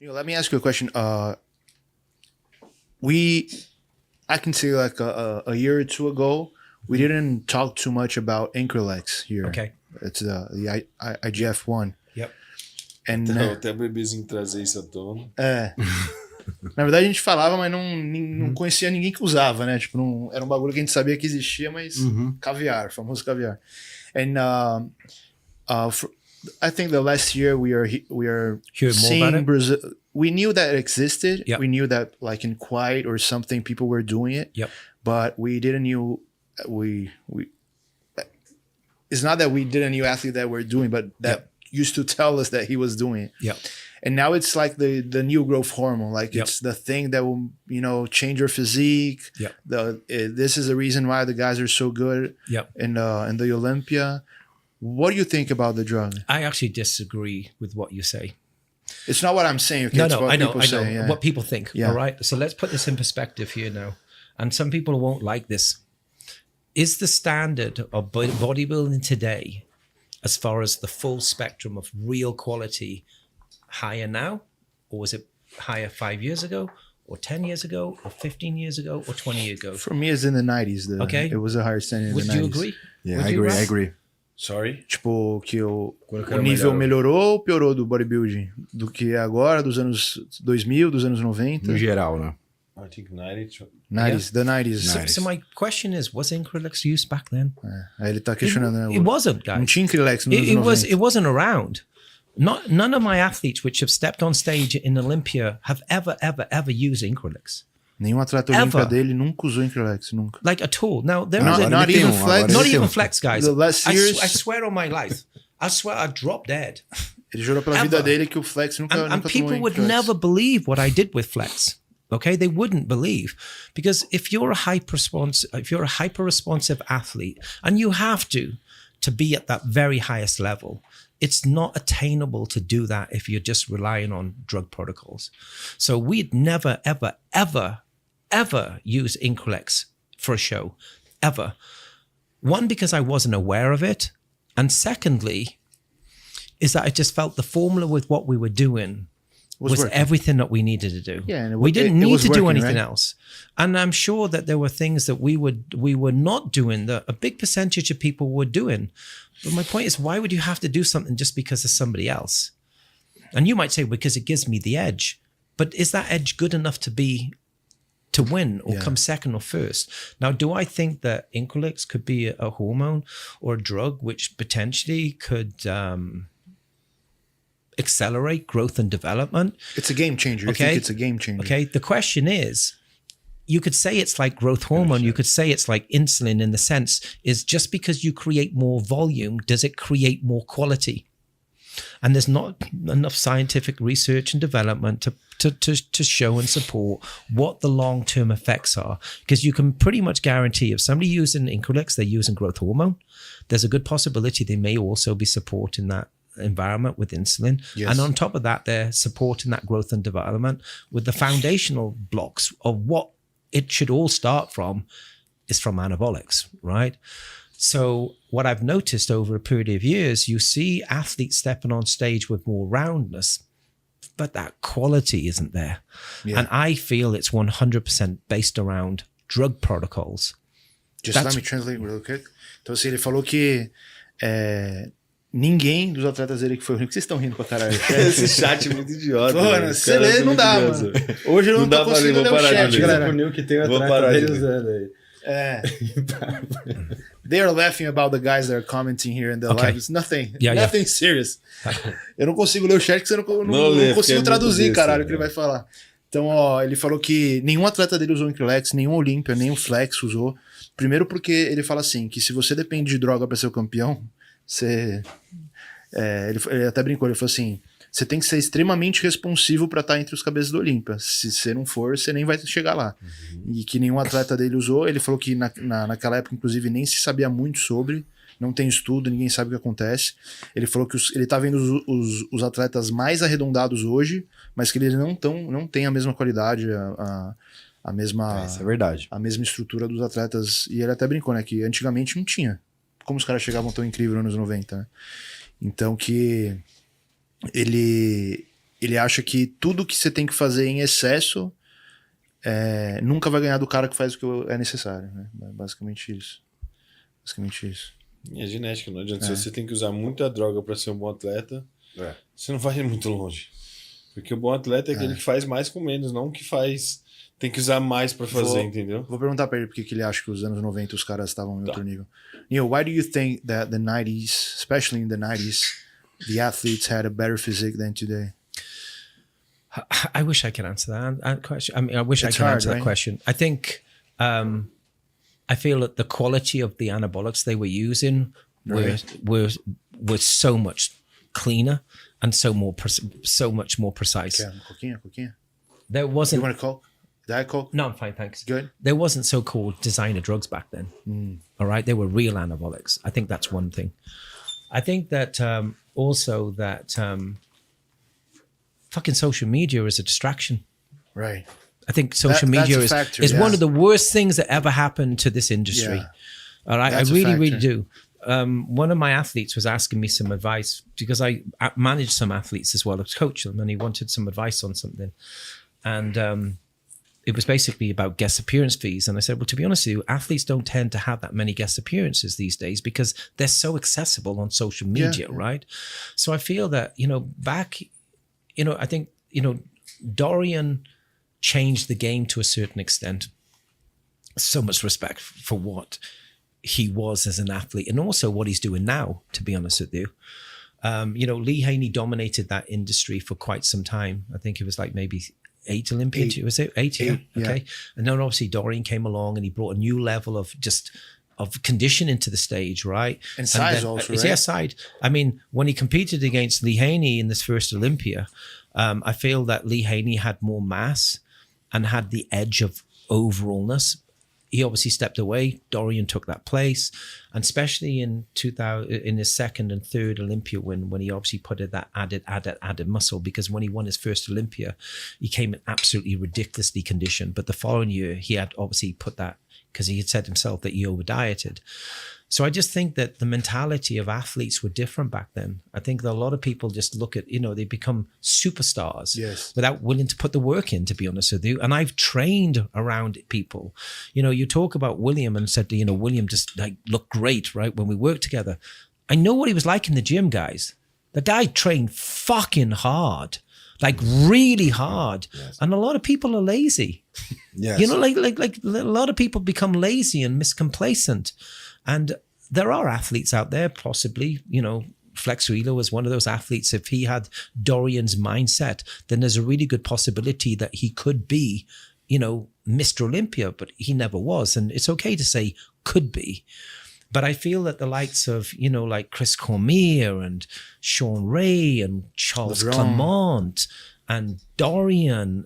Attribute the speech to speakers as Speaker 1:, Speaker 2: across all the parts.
Speaker 1: Let me ask you a question. I can say like a year or two ago, we didn't talk too much about Increlex here.
Speaker 2: Okay.
Speaker 1: It's the IGF-1.
Speaker 2: Yep.
Speaker 1: And,
Speaker 3: Então, até bebezinho trazer isso à tona.
Speaker 1: Na verdade, a gente falava, mas não conhecia ninguém que usava, né? Tipo, não, era um bagulho que a gente sabia que existia, mas caviar, famoso caviar. And I think the last year we are
Speaker 2: Hearing more about
Speaker 1: seeing
Speaker 2: it?
Speaker 1: Brazil. We knew that it existed.
Speaker 2: Yep.
Speaker 1: We knew that like in Quiet or something, people were doing it.
Speaker 2: Yep.
Speaker 1: But we didn't knew we. It's not that we didn't knew athlete that we're doing, but that used to tell us that he was doing it.
Speaker 2: Yep.
Speaker 1: And now it's like the new growth hormone, like
Speaker 2: Yep.
Speaker 1: it's the thing that will change your physique.
Speaker 2: Yep.
Speaker 1: This is the reason why the guys are so good
Speaker 2: Yep.
Speaker 1: in the Olympia. What do you think about the drug?
Speaker 2: I actually disagree with what you say.
Speaker 1: It's not what I'm saying. Okay? It's
Speaker 2: No,
Speaker 1: what
Speaker 2: I know,
Speaker 1: people
Speaker 2: I
Speaker 1: say,
Speaker 2: know
Speaker 1: yeah.
Speaker 2: what people think.
Speaker 1: Yeah.
Speaker 2: All right. So let's put this in perspective here now. And some people won't like this. Is the standard of bodybuilding today, as far as the full spectrum of real quality, higher now? Or was it higher 5 years ago? Or 10 years ago? Or 15 years ago? Or 20 years ago?
Speaker 1: For me, it's in the 90s.
Speaker 2: Okay.
Speaker 1: It was a higher standard in
Speaker 2: Would
Speaker 1: the 90s.
Speaker 2: you agree?
Speaker 4: Yeah,
Speaker 2: Would
Speaker 4: I
Speaker 2: you,
Speaker 4: agree.
Speaker 2: Ralph?
Speaker 4: I agree.
Speaker 3: Sorry?
Speaker 1: Tipo, que o
Speaker 3: era
Speaker 1: nível
Speaker 3: melhor.
Speaker 1: melhorou ou piorou do bodybuilding? Do que é agora, dos anos 2000, dos anos 90?
Speaker 4: No geral, né?
Speaker 3: I think 90.
Speaker 1: 90s, the 90s.
Speaker 2: So my question is, was Increlex used back then?
Speaker 1: Aí ele tá questionando, né?
Speaker 2: It wasn't,
Speaker 1: Não
Speaker 2: guys.
Speaker 1: tinha Increlex nos anos
Speaker 2: It
Speaker 1: 90.
Speaker 2: wasn't around. None of my athletes which have stepped on stage in Olympia have ever used Increlex.
Speaker 1: Nenhum atleta olímpico dele nunca usou Increlex, nunca.
Speaker 2: Like at all. Now there
Speaker 1: Not-
Speaker 2: is
Speaker 1: not
Speaker 4: ele tem
Speaker 1: even
Speaker 4: um,
Speaker 1: flex.
Speaker 4: agora
Speaker 2: not
Speaker 4: ele tem
Speaker 2: even
Speaker 4: um.
Speaker 2: flex, guys.
Speaker 1: The last years-
Speaker 2: I swear on my life. I swear I dropped dead.
Speaker 1: Ele jurou pela
Speaker 2: Ever.
Speaker 1: vida dele que o Flex nunca
Speaker 2: And
Speaker 1: nunca
Speaker 2: people
Speaker 1: tomou
Speaker 2: would
Speaker 1: Increlex.
Speaker 2: never believe what I did with flex. Okay, they wouldn't believe, because if you're a hyper responsive athlete, and you have to be at that very highest level, it's not attainable to do that if you're just relying on drug protocols. So we'd never, ever use Increlex for a show, ever. One, because I wasn't aware of it, and secondly, is that I just felt the formula with what we were doing was
Speaker 1: working.
Speaker 2: everything that we needed to do.
Speaker 1: Yeah, and
Speaker 2: we didn't
Speaker 1: it
Speaker 2: need
Speaker 1: was
Speaker 2: to do
Speaker 1: working,
Speaker 2: anything
Speaker 1: right?
Speaker 2: else. And I'm sure that there were things that we were not doing that a big percentage of people were doing. But my point is, why would you have to do something just because of somebody else? And you might say, because it gives me the edge. But is that edge good enough to win or come second or first? Now, do I think that Increlex could be a hormone or a drug which potentially could accelerate growth and development?
Speaker 1: It's a game changer. I
Speaker 2: Okay.
Speaker 1: think it's a game changer.
Speaker 2: Okay. The question is, you could say it's like growth hormone. You could say it's like insulin, in the sense is, just because you create more volume, does it create more quality? And there's not enough scientific research and development to show and support what the long-term effects are. Because you can pretty much guarantee if somebody using Increlex, they're using growth hormone, there's a good possibility they may also be supporting that environment with insulin.
Speaker 1: Yes.
Speaker 2: And on top of that, they're supporting that growth and development with the foundational blocks of what it should all start from is from anabolics, right? So what I've noticed over a period of years, you see athletes stepping on stage with more roundness, but that quality isn't there.
Speaker 1: Yeah.
Speaker 2: And I feel it's 100% based around drug protocols.
Speaker 1: Just let me translate real quick. Então, assim, ele falou que ninguém dos atletas dele que foi ruim. Por que vocês estão rindo pra caralho?
Speaker 3: Esse chat é muito idiota.
Speaker 1: Mano,
Speaker 3: velho. Os
Speaker 1: você
Speaker 3: caras
Speaker 1: lê,
Speaker 3: são
Speaker 1: não
Speaker 3: muito
Speaker 1: dá,
Speaker 3: idiotas.
Speaker 1: mano. Hoje eu não tô
Speaker 3: dá pra
Speaker 1: conseguindo
Speaker 3: ler,
Speaker 1: ler
Speaker 3: vou
Speaker 1: o
Speaker 3: parar
Speaker 1: chat,
Speaker 3: de ler.
Speaker 1: galera.
Speaker 5: Punil que tem o
Speaker 3: Vou
Speaker 5: atleta
Speaker 3: parar de
Speaker 5: dele
Speaker 3: ler.
Speaker 5: usando aí.
Speaker 1: They are laughing about the guys that are commenting here in the
Speaker 2: Okay.
Speaker 1: live. It's nothing.
Speaker 2: Yeah,
Speaker 1: nothing serious. Eu não consigo ler o chat porque eu não
Speaker 3: lê, porque
Speaker 1: consigo
Speaker 3: é muito
Speaker 1: traduzir,
Speaker 3: besta,
Speaker 1: caralho, o que ele
Speaker 3: né?
Speaker 1: vai falar. Então, ó, ele falou que nenhum atleta dele usou Increlex, nenhum Olympia, nenhum Flex usou. Primeiro porque ele fala assim, que se você depende de droga pra ser o campeão, você... ele até brincou, ele falou assim, você tem que ser extremamente responsivo pra estar entre os cabeças do Olympia. Se você não for, você nem vai chegar lá. E que nenhum atleta dele usou. Ele falou que naquela época, inclusive, nem se sabia muito sobre. Não tem estudo, ninguém sabe o que acontece. Ele falou que ele tá vendo os atletas mais arredondados hoje, mas que eles não têm a mesma qualidade, a mesma...
Speaker 4: Isso é verdade.
Speaker 1: A mesma estrutura dos atletas. E ele até brincou, né? Que antigamente não tinha. Como os caras chegavam tão incrível nos anos 90, né? Então que ele ele acha que tudo que você tem que fazer em excesso nunca vai ganhar do cara que faz o que é necessário, né? Basicamente isso.
Speaker 3: É genética, não adianta. Se você tem que usar muita droga para ser um bom atleta, você não vai ir muito longe. Porque o bom atleta é aquele que faz mais com menos, não o que faz. Tem que usar mais para fazer, entendeu?
Speaker 1: Vou perguntar pra ele porque que ele acha que os anos 90 os caras estavam em outro nível. Neil, why do you think that the 90s, especially in the 90s, the athletes had a better physique than today?
Speaker 2: I wish I could answer that question. I mean, I wish I
Speaker 1: It's
Speaker 2: could
Speaker 1: hard,
Speaker 2: answer that
Speaker 1: right?
Speaker 2: question. I think I feel that the quality of the anabolics they were using were so much cleaner and so much more precise.
Speaker 1: Quer uma coquinha?
Speaker 2: There
Speaker 1: You
Speaker 2: wasn't.
Speaker 1: want a Coke? Diet Coke?
Speaker 2: No, I'm fine, thanks.
Speaker 1: Good.
Speaker 2: There wasn't so-called designer drugs back then. All right, they were real anabolics. I think that's one thing. I think that also that fucking social media is a distraction.
Speaker 1: Right.
Speaker 2: I think social
Speaker 1: That's
Speaker 2: media
Speaker 1: a
Speaker 2: is
Speaker 1: factor,
Speaker 2: is
Speaker 1: yeah.
Speaker 2: one of the worst things that ever happened to this industry.
Speaker 1: Yeah.
Speaker 2: All right,
Speaker 1: That's
Speaker 2: I
Speaker 1: a
Speaker 2: really
Speaker 1: factor.
Speaker 2: do. One of my athletes was asking me some advice because I manage some athletes as well as coach them, and he wanted some advice on something. And it was basically about guest appearance fees. And I said, well, to be honest with you, athletes don't tend to have that many guest appearances these days because they're so accessible on social media, right? So I feel that, I think, Dorian changed the game to a certain extent. So much respect for what he was as an athlete and also what he's doing now, to be honest with you. Lee Haney dominated that industry for quite some time. I think it was like maybe 8 Olympians. Was it 8? Yeah. Okay. And then obviously Dorian came along and he brought a new level of condition into the stage, right?
Speaker 1: And size also, right?
Speaker 2: Yeah, size. I mean, when he competed against Lee Haney in this first Olympia, I feel that Lee Haney had more mass and had the edge of overallness. He obviously stepped away. Dorian took that place, and especially in his second and third Olympia win, when he obviously put in that added muscle. Because when he won his first Olympia, he came in absolutely ridiculously conditioned. But the following year, he had obviously put that because he had said himself that he over dieted. So I just think that the mentality of athletes were different back then. I think that a lot of people just look at, they become superstars without willing to put the work in, to be honest with you. And I've trained around people. You talk about William and said, William just like looked great, right? When we worked together. I know what he was like in the gym, guys. The guy trained fucking hard, like really hard. Yes. And a lot of people are lazy. Yes. Like a lot of people become lazy and miscomplacent. And there are athletes out there, possibly, Flex Wheeler was one of those athletes. If he had Dorian's mindset, then there's a really good possibility that he could be, Mr. Olympia, but he never was. And it's okay to say could be. But I feel that the likes of, like Chris Cormier and Sean Ray and Charles Clement and Dorian,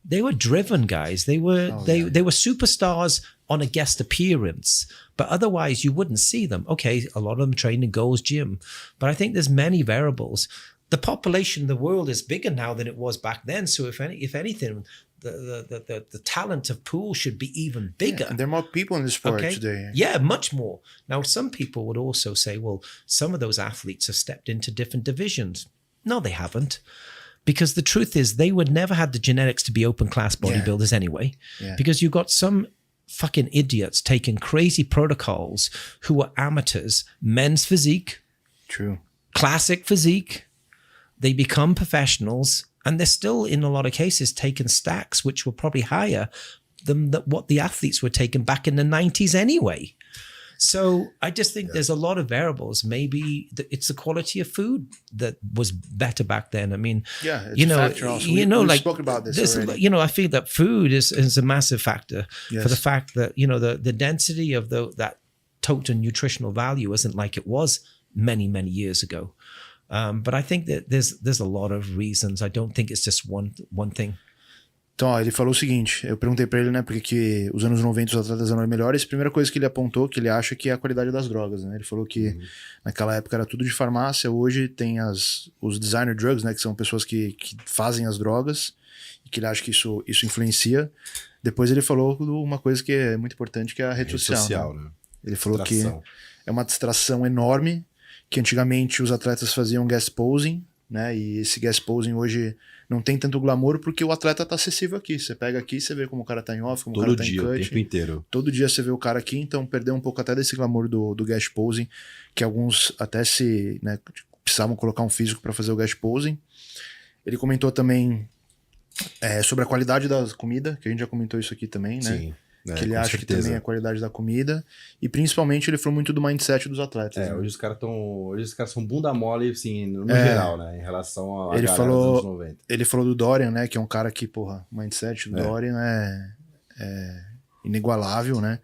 Speaker 2: they were driven guys. They were they were superstars on a guest appearance, but otherwise you wouldn't see them. Okay, a lot of them train in Gold's Gym, but I think there's many variables. The population of the world is bigger now than it was back then. So if anything, the talent of pool should be even bigger.
Speaker 1: Yeah, and there are more people in the sport today.
Speaker 2: Yeah, much more. Now, some people would also say, well, some of those athletes have stepped into different divisions. No, they haven't. Because the truth is they would never have the genetics to be open class bodybuilders anyway. Yeah. Because you've got some fucking idiots taking crazy protocols who are amateurs, men's physique.
Speaker 1: True.
Speaker 2: Classic physique. They become professionals and they're still in a lot of cases taking stacks which were probably higher than what the athletes were taking back in the 90s anyway. So I just think there's a lot of variables. Maybe it's the quality of food that was better back then. I mean,
Speaker 1: it's a factor also. We've spoken about this already.
Speaker 2: I feel that food is a massive factor for the fact that, the density of that total nutritional value isn't like it was many, many years ago. But I think that there's a lot of reasons. I don't think it's just one thing.
Speaker 1: Então, ó, ele falou o seguinte, eu perguntei pra ele, né, porque que os anos 90 os atletas eram melhores. A primeira coisa que ele apontou, que ele acha que é a qualidade das drogas, né? Ele falou que naquela época era tudo de farmácia, hoje tem os designer drugs, né, que são pessoas que fazem as drogas, e que ele acha que isso influencia. Depois ele falou uma coisa que é muito importante, que é a rede social, né? Ele falou que é uma distração enorme, que antigamente os atletas faziam guest posing né? E esse guest posing hoje não tem tanto glamour porque o atleta tá acessível aqui. Você pega aqui, você vê como o cara tá em off, como o cara tá em cut.
Speaker 4: Todo dia, o tempo inteiro.
Speaker 1: Todo dia você vê o cara aqui, então perdeu um pouco até desse glamour do guest posing, que alguns até né, precisavam colocar um físico para fazer o guest posing. Ele comentou também sobre a qualidade da comida, que a gente já comentou isso aqui também, né?
Speaker 4: Sim.
Speaker 1: Que ele acha certeza. Que também é a qualidade da comida. E principalmente ele falou muito do mindset dos atletas. Né?
Speaker 4: Hoje os caras são bunda mole, assim, no geral, né? Em relação a
Speaker 1: ele
Speaker 4: galera dos anos 90.
Speaker 1: Ele falou do Dorian, né? Que é um cara que, porra, o mindset do Dorian é inigualável, né?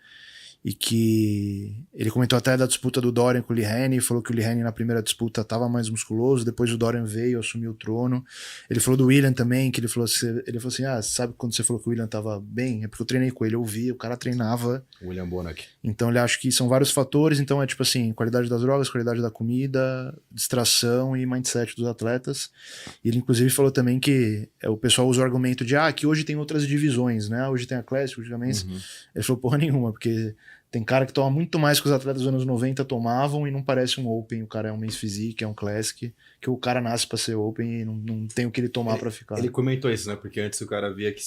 Speaker 1: E que ele comentou até da disputa do Dorian com o Lee Haney, falou que o Lee Haney na primeira disputa estava mais musculoso, depois o Dorian veio, assumiu o trono. Ele falou do William também, que ele falou assim, sabe quando você falou que o William estava bem? É porque eu treinei com ele, eu vi, o cara treinava.
Speaker 4: William Bonac.
Speaker 1: Então ele acha que são vários fatores, então é tipo assim, qualidade das drogas, qualidade da comida, distração e mindset dos atletas. E ele inclusive falou também que o pessoal usa o argumento de, que hoje tem outras divisões, né? Hoje tem a Classic, hoje também. Ele falou porra nenhuma, porque tem cara que toma muito mais que os atletas dos anos 90 tomavam e não parece um Open. O cara é um Men's Physique, é um Classic, que o cara nasce pra ser Open e não tem o que ele tomar pra ficar.
Speaker 4: Ele comentou isso, né? Porque antes o cara via que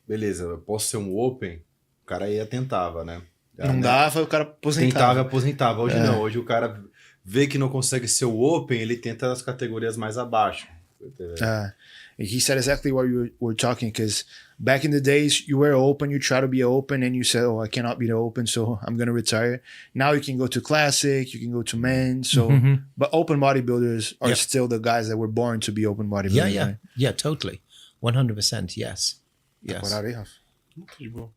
Speaker 4: beleza, eu posso ser um Open, o cara aí tentava, né?
Speaker 1: Não dava, o cara aposentava.
Speaker 4: Tentava e aposentava. Hoje não, hoje o cara vê que não consegue ser o Open, ele tenta as categorias mais abaixo.
Speaker 1: He said exactly what you were talking, because back in the days you were open, you try to be open, and you said, I cannot be the open, so I'm going to retire. Now you can go to Classic, you can go to men, so but open bodybuilders are still the guys that were born to be open bodybuilders.
Speaker 2: Yeah, totally. 100%, yes.
Speaker 1: Temporada aí, Rafa? Muito de boa.